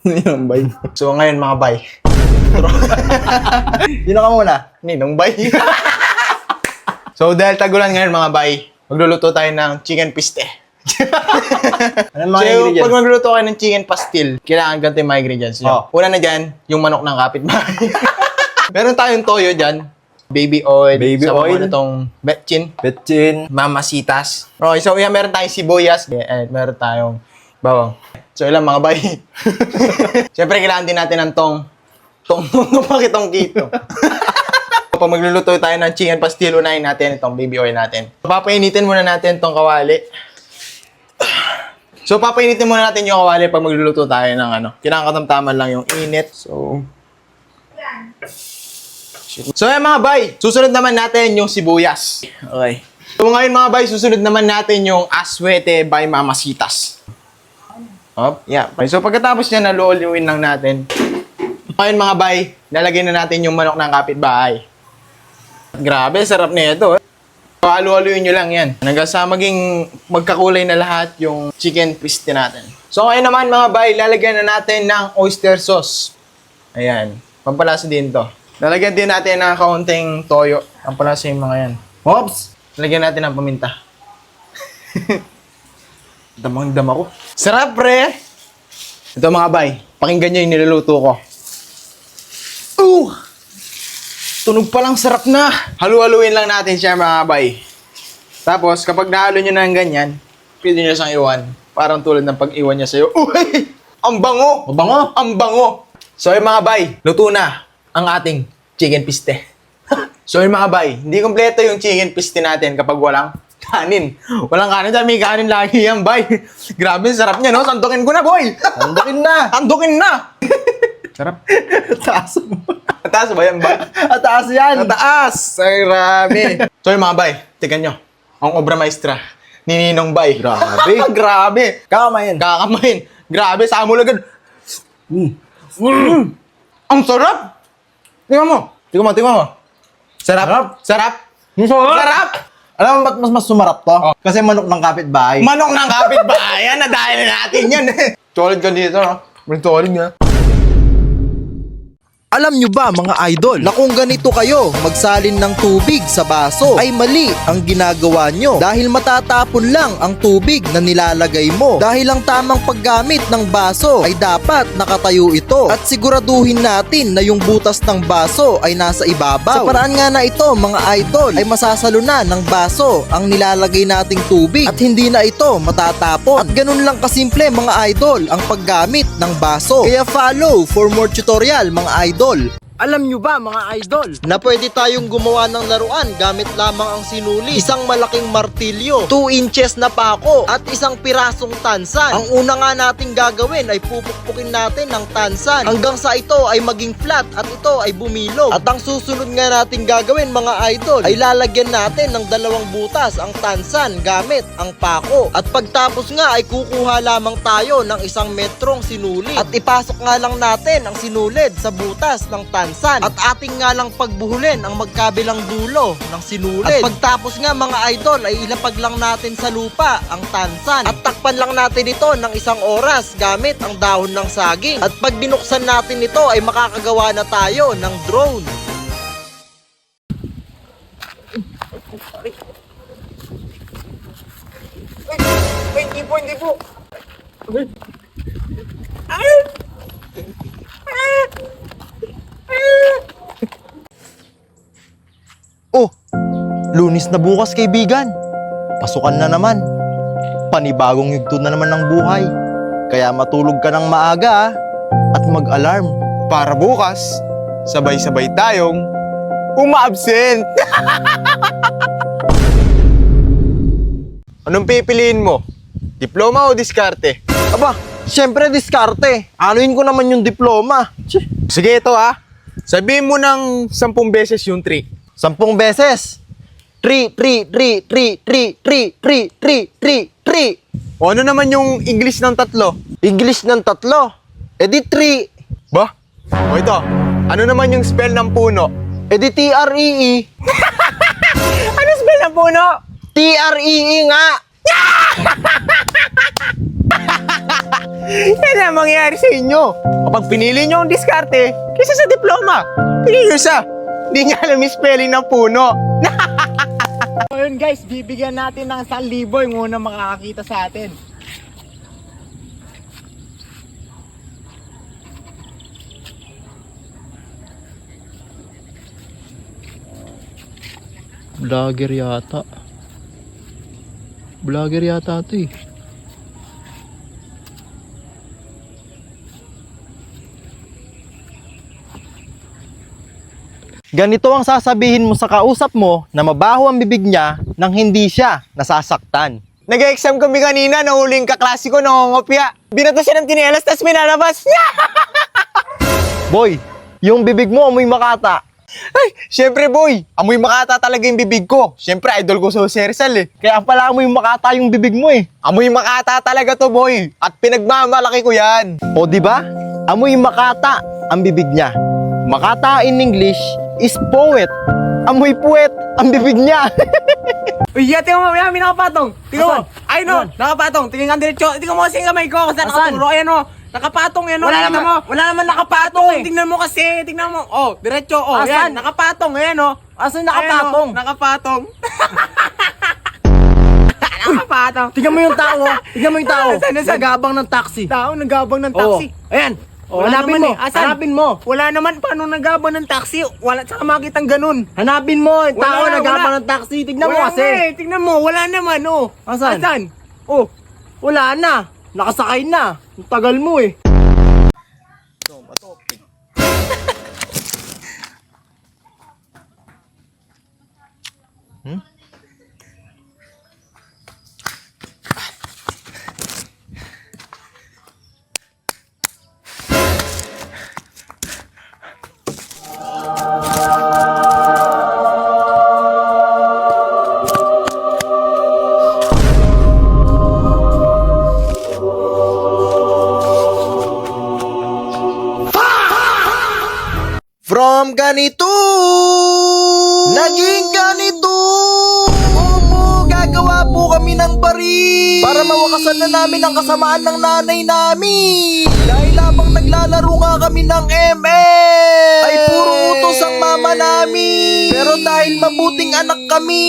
Ninong bay. So ngayon mga bay. Sino ka muna? Ninong bay. So dahil tagulan ngayon mga bay, magluluto tayo ng chicken piste. Anong mga So ingredients? pag magluluto kayo ng chicken pastil, kailangan ganito yung mga ingredients nyo. Una na dyan, yung manok ng kapitbahay. Meron tayong toyo dyan. Baby oil. Baby sa oil. Sa itong betchin. Betchin. Mamasitas. Okay, so yan, meron tayong sibuyas. And meron tayong bawang. So ilang mga bay. Siyempre kailangan din natin ng tong pakitong kito. Pag magluluto tayo ng chicken pastil, unahin natin itong baby oil natin. Papainitin muna natin itong kawali. So papainitin muna natin yung kawali pag magluluto tayo ng ano. Kailangan katamtaman lang yung init. So yan mga bay, susunod naman natin yung sibuyas. Okay. So ngayon mga bay, susunod naman natin yung aswete by Mamasitas. Yeah. Okay, so pagkatapos niya, naluuluin lang natin. Ngayon mga bay, lalagay na natin yung manok ng kapitbahay. Grabe, sarap na ito. Halu-haluin nyo lang yan. Hanggang sa maging magkakulay na lahat yung chicken piste natin. So ngayon naman mga bay, lalagyan na natin ng oyster sauce. Ayan, pampalasa din to. Lalagyan din natin ng kaunting toyo. Pampalasa yung mga yan. Oops! Lalagyan natin ng paminta. Damang-dama ko. Sarap, pre! Ito mga bay, pakinggan nyo yung niluluto ko. Tunog pa lang, sarap na! Halu-haluin lang natin siya mga bay. Tapos, kapag nahalo nyo na ng ganyan, pwede nyo siyang iwan. Parang tulad ng pag-iwan niya sa'yo. Uy! Ang bango! Ang bango! Ang bango! So yung mga bay, luto na ang ating chicken piste. So yung mga bay, hindi kompleto yung chicken piste natin kapag walang kanin. Walang kanin, dahil may kanin lagi yan, bay. Grabe, sarap niya, no? Sandukin ko na, boy! Sandukin na! Sandukin na! Sarap. Taas mo. Taas ba yan, bay? Taas yan! Taas! Ay, grabe. So yung mga bay, tignan nyo. Ang obra maestra ni Ninong Bay. Grabe. Grabe. Kakamayin. Kakamayin. Grabe, sa amulagad. Ang sarap! Tingnan mo. Tingnan mo. Sarap. Sarap. Sarap! Alam mo ba't mas sumarap to? Kasi manok ng kapitbahay. Manok ng kapitbahayan na dahil natin yan. Solid ka dito, no? Solid nga. Alam nyo ba mga idol na kung ganito kayo magsalin ng tubig sa baso ay mali ang ginagawa nyo dahil matatapon lang ang tubig na nilalagay mo. Dahil ang tamang paggamit ng baso ay dapat nakatayo ito at siguraduhin natin na yung butas ng baso ay nasa ibabaw. Sa paraan nga na ito mga idol ay masasalunan ng baso ang nilalagay nating tubig at hindi na ito matatapon. At ganun lang kasimple mga idol ang paggamit ng baso. Kaya follow for more tutorial mga idol. Alam nyo ba mga idol na pwede tayong gumawa ng laruan gamit lamang ang sinuli, isang malaking martilyo, 2 inches na pako at isang pirasong tansan. Ang una nga nating gagawin ay pupukpukin natin ng tansan hanggang sa ito ay maging flat at ito ay bumilog. At ang susunod nga nating gagawin mga idol ay lalagyan natin ng 2 butas ang tansan gamit ang pako. At pagtapos nga ay kukuha lamang tayo ng 1 metrong sinulid at ipasok nga lang natin ang sinulid sa butas ng tansan. At ating nga lang pagbuhulin ang magkabilang dulo ng sinulid. At pagtapos nga mga idol ay ilapag lang natin sa lupa ang tansan. At takpan lang natin ito ng 1 oras gamit ang dahon ng saging. At pag binuksan natin ito ay makakagawa na tayo ng drone. Ay, hindi po. Oh, Lunes na bukas kaibigan. Pasukan na naman. Panibagong yugto na naman ng buhay. Kaya matulog ka ng maaga at mag-alarm. Para bukas, sabay-sabay tayong uma-absent. Anong pipiliin mo? Diploma o diskarte? Aba, syempre diskarte. Anuin ko naman yung diploma. Sige, ito ha. Sabihin mo ng 10 beses yung 3. 10 beses. 3. O ano naman yung English ng 3? English ng 3. E di 3. Ba? O ito, ano naman yung spell ng puno? E di TREE. Ano spell ng puno? TREE nga. Yan ang mangyayari sa inyo. Kapag pinili nyo ang diskarte, kaysa sa diploma. Tingin nyo siya. Hindi niya alam yung spelling ng puno. So yun guys, bibigyan natin ng 1,000 yung unang makakakita sa atin. Vlogger yata. Vlogger yata ito eh. Ganito ang sasabihin mo sa kausap mo na mabaho ang bibig niya nang hindi siya nasasaktan. Nag-exam kami kanina, nahuling kaklase ko, nangongopya. Binato siya ng tinelas, tapos minalabas niya. Boy, yung bibig mo amoy makata. Ay, syempre boy, amoy makata talaga yung bibig ko. Syempre, idol ko sa Jose Rizal eh. Kaya pala amoy makata yung bibig mo eh. Amoy makata talaga to boy. At pinagmamalaki ko yan. O di ba? Amoy makata ang bibig niya. Makata in English is poet. Amoy puwet ang bibig niya. Uy, tingnan mo, may nakapatong. Tingnan mo. Ay, no, nakapatong. Tingnan ka diretso. Tingnan mo kasi yung kamay ko. Kung saan nakaturo. Ayan, no. Nakapatong yan, no. Wala naman nakapatong eh. Tingnan mo kasi. Tingnan mo. Oh, diretso. Oh, ayan. Nakapatong. Ayan, no. Asan nakapatong? Nakapatong. Nakapatong. Tingnan mo yung tao. Tingnan mo yung tao. Saan? Nagabang ng taxi. Tao, nagabang ng taxi. Ayan. Oh, Hanapin mo. Asan? Hanapin mo. Wala naman. Paano nagabang ng taxi? Wala. Saka makitang ganun. Hanapin mo. Yung tao Wala, nagabang wala. ng taxi. Tignan mo Wala kasi. nga eh. Tingnan mo. Wala naman, oh. Asan? Oh. Wala na. Nakasakay na. Ang tagal mo eh. From ganito, naging ganito. Opo, gagawa po kami ng baril para mawakasan na namin ang kasamaan ng nanay namin. Dahil habang naglalaro nga kami ng ML, ay puro utos ang mama namin. Pero dahil mabuting anak kami,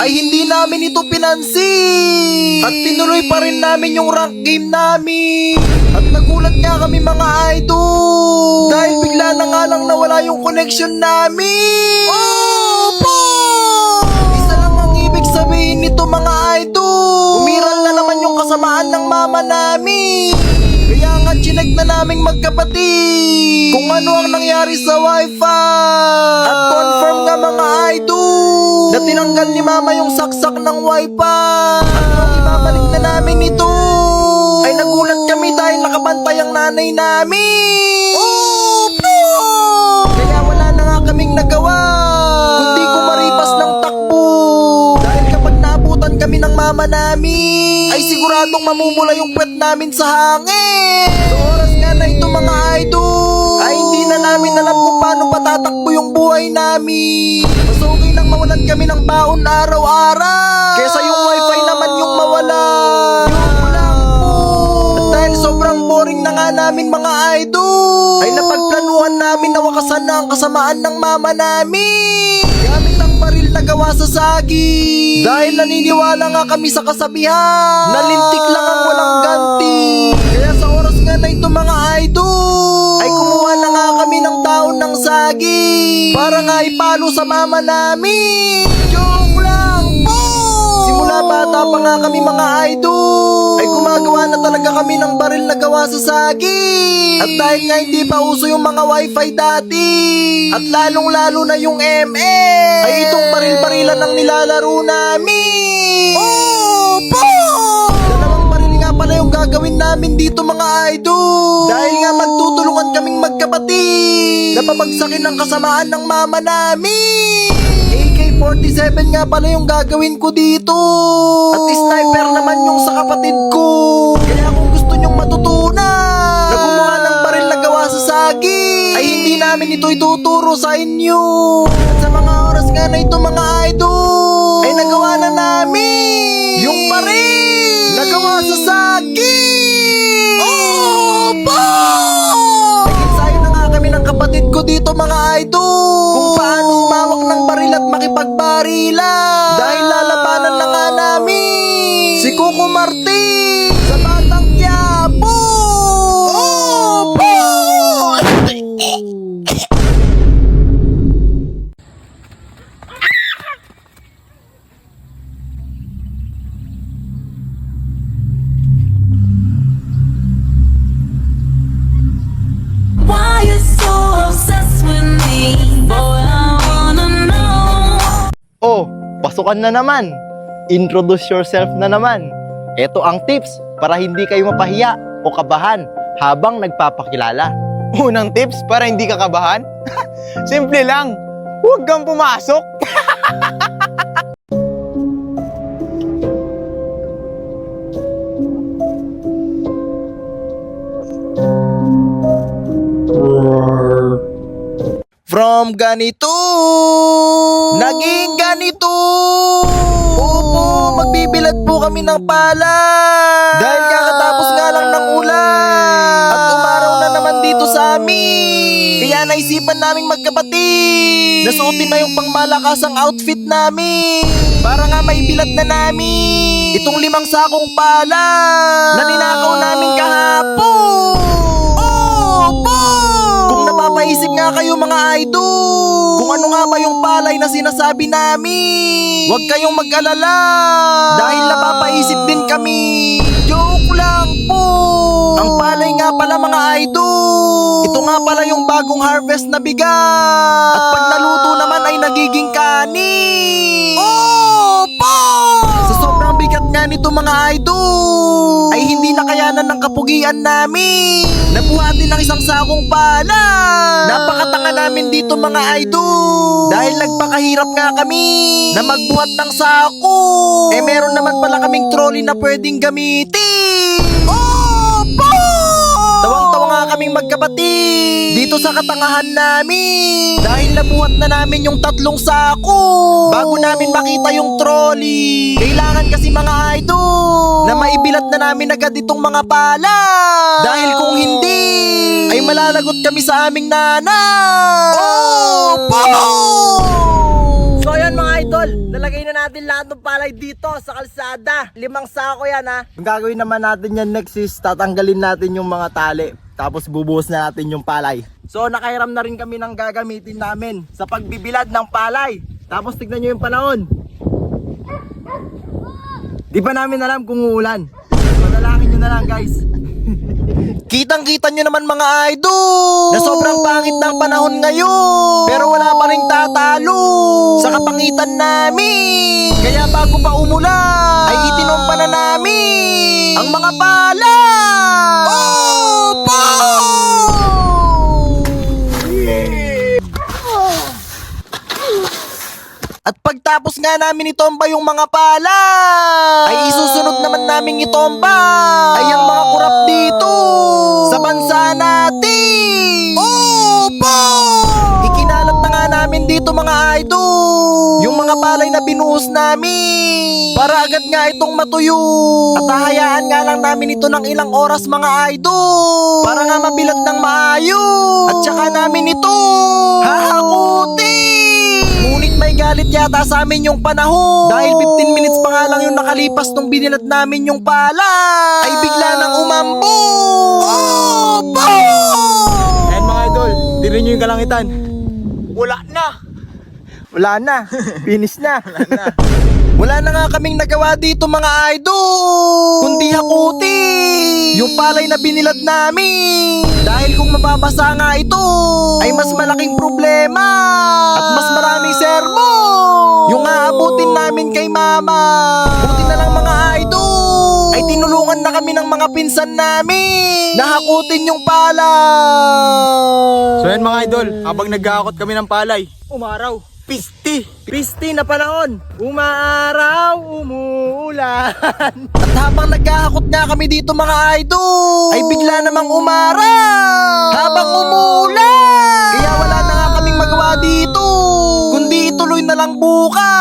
ay hindi namin ito pinansin. At tinuloy pa rin namin yung rank game namin. At nagulat nga kami mga idol, dahil bigla na nga lang nawala yung connection namin. Opo! Isa lang ang ibig sabihin nito mga idol, umiral na naman yung kasamaan ng mama namin. Kaya nga chinag na naming magkapatid kung ano ang nangyari sa wifi. At confirm nga mga idol na tinanggal ni mama yung saksak ng wifi. At nung ibabalik na namin ito, ay nagulat kami dahil nakabantay ang nanay namin. Opo! Kaya wala na nga kaming nagawa kundi kumaripas ng takbo. Dahil kapag naabutan kami ng mama namin, ay siguradong mamumula yung puwet namin sa hangin. Sa oras nga na ito mga idol, ay hindi na namin alam kung paano patatakbo yung buhay namin. Mas okay nang mawalan kami ng baon araw-araw kesa yung wifi naman yung mawala. Yun lang po. At dahil sobrang boring na nga namin mga idol, ay napagplanuhan namin na wakasan na ang kasamaan ng mama namin gamit ang baril na gawa sa sagi. Dahil naniniwala nga kami sa kasabihan na lintik lang ang walang ganti. Kaya sa oras nga na ito mga idol, ay kumuha na nga kami ng taon ng sagi para nga ipalo sa mama namin. Joke lang po! Simula bata pa nga kami mga idol, ay gumagawa na talaga kami ng baril na gawa sa sagi. At dahil nga hindi pa uso yung mga wifi dati, at lalong-lalo na yung ML, ay itong baril-barilan ang nilalaro namin. Opo! Dalawang baril nga pala yung gagawin namin dito mga idol, dahil nga magtutulungan kaming magkapatid na pabagsakin ang kasamaan ng mama namin. AK-47 nga pala yung gagawin ko dito, at sniper naman yung sa kapatid ko. Kaya kung gusto nyong matutunan na gumawa ng baril na gawa sa sagi, ay hindi namin ito ituturo sa inyo. At sa mga oras nga na ito mga idol, ay nagawa na namin yung baril na gawa sa sagi. Oh! makipagbarilan. Dahil lalabanan na nga namin si Coco Martin sa Batang Quiapo. Why you so obsessed with me? Boy, I wanna know. Oh, pasukan na naman. Introduce yourself na naman. Ito ang tips para hindi kayo mapahiya o kabahan habang nagpapakilala. Unang tips para hindi ka kabahan? Simple lang. Huwag kang pumasok. From ganito, naging ganito. Opo, magbibilad po kami ng palay. Dahil kakatapos nga lang ng ulan. At umaraw na naman dito sa amin. Kaya naisipan naming magkapatid. Nasuotin na yung pangmalakasang outfit namin. Para nga maibilad na namin itong 5 sakong palay na ninakaw namin kahapon. Opo! Kung napapaisip nga kayo mga idol, kung ano nga ba yung palay na sinasabi namin, huwag kayong mag-alala. Dahil napapaisip din kami. Joke lang po. Ang palay nga pala mga idol, ito nga pala yung bagong harvest na bigas. At pag naluto naman ay nagiging kanin. Opo! Sa sobrang bigat nga nito mga idol, ay hindi nakayanan ng kapugian namin. Nabuhatin ng 1 sakong pala. Napakatanga namin dito mga idol. Dahil nagpakahirap nga kami na magbuhat ng sako. Eh meron naman pala kaming trolley na pwedeng gamitin. Opo! Tawang-tawa nga kaming magkapatid dito sa katangahan namin. Dahil nabuhat na namin yung 3 sako bago namin makita yung trolley. Kailangan kasi mga idol na maibilat na namin agad itong mga pala. Dahil kung hindi, ay malalagot kami sa aming nanay. Opo! So ayan mga idol, nalagay na natin lahat ng palay dito sa kalsada. 5 sako yan ha. Ang gagawin naman natin yan next is tatanggalin natin yung mga tali. Tapos bubuhos na natin yung palay. So nakahiram na rin kami ng gagamitin namin sa pagbibilad ng palay. Tapos tignan nyo yung panahon. Di pa namin alam kung uulan. Manalangin nyo na lang guys. Kitang-kita nyo naman mga idol na sobrang pangit ng panahon ngayon. Pero wala pa rin tatalo sa kapangitan namin. Kaya bago pa umulan, ay itinompa na namin ang mga pala. Opo! At pagtapos nga namin itomba yung mga pala, ay isusunod naman namin itomba ay ang mga kurap dito sa bansa natin. Opo! Ikinalat na nga namin dito mga idol yung mga palay na binuhos namin para agad nga itong matuyo. At hahayaan nga lang namin ito ng ilang oras mga idol para nga mabilad ng maayos. At saka namin ito hahakutin. Ngunit may galit yata sa amin yung panahon. Dahil 15 minutes pa nga lang yung nakalipas nung binilad namin yung pala, ay bigla nang umambo. Opo! Ayan mga idol, tirin nyo yung kalangitan. Wala na. Wala na. Finish na. Wala na nga kaming nagawa dito mga idol, kundi hakuti yung palay na binilad namin. Dahil kung mababasa nga ito, ay mas malaking problema at mas maraming sermo yung aabutin namin kay mama. Buti na lang mga idol, ay tinulungan na kami ng mga pinsan namin na hakutin yung palay. So ayan mga idol, habang naghahakot kami ng palay, umaraw. Pisti na panahon. Umaraw, umuulan. At habang naghahakot nga kami dito mga idol, ay bigla namang umaraw habang umuulan. Kaya wala na nga kaming magawa dito, kundi ituloy na lang bukas